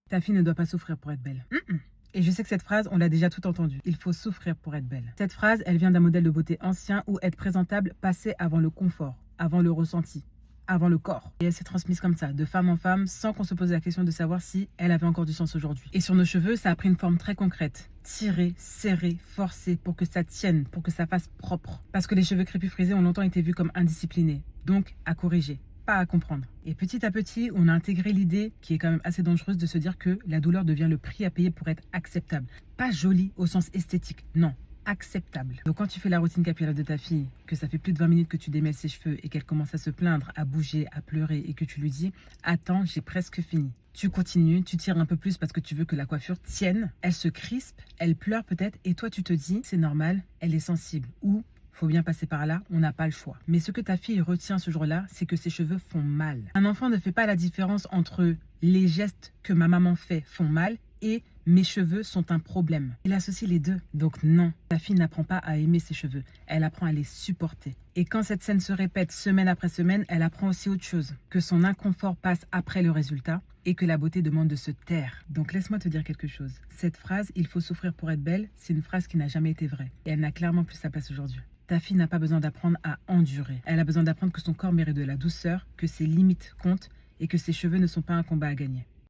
Ta fille ne doit pas souffrir pour être belle. Et je sais que cette phrase, on l'a déjà tout entendue. Il faut souffrir pour être belle. Cette phrase, elle vient d'un modèle de beauté ancien où être présentable passait avant le confort, avant le ressenti, avant le corps. Et elle s'est transmise comme ça, de femme en femme, sans qu'on se pose la question de savoir si elle avait encore du sens aujourd'hui. Et sur nos cheveux, ça a pris une forme très concrète. Tirer, serrer, forcer pour que ça tienne, pour que ça fasse propre. Parce que les cheveux crépus frisés ont longtemps été vus comme indisciplinés. Donc, à corriger. Pas à comprendre. Et petit à petit, on a intégré l'idée, qui est quand même assez dangereuse, de se dire que la douleur devient le prix à payer pour être acceptable. Pas joli au sens esthétique, non, acceptable. Donc quand tu fais la routine capillaire de ta fille, que ça fait plus de 20 minutes que tu démêles ses cheveux et qu'elle commence à se plaindre, à bouger, à pleurer et que tu lui dis « Attends, j'ai presque fini ». Tu continues, tu tires un peu plus parce que tu veux que la coiffure tienne, elle se crispe, elle pleure peut-être et toi tu te dis « C'est normal, elle est sensible » ou faut bien passer par là, on n'a pas le choix. Mais ce que ta fille retient ce jour-là, c'est que ses cheveux font mal. Un enfant ne fait pas la différence entre les gestes que ma maman fait font mal et mes cheveux sont un problème. Il associe les deux. Donc non, ta fille n'apprend pas à aimer ses cheveux. Elle apprend à les supporter. Et quand cette scène se répète semaine après semaine, elle apprend aussi autre chose. Que son inconfort passe après le résultat et que la beauté demande de se taire. Donc laisse-moi te dire quelque chose. Cette phrase « il faut souffrir pour être belle », c'est une phrase qui n'a jamais été vraie. Et elle n'a clairement plus sa place aujourd'hui. Ta fille n'a pas besoin d'apprendre à endurer. Elle a besoin d'apprendre que son corps mérite de la douceur, que ses limites comptent et que ses cheveux ne sont pas un combat à gagner.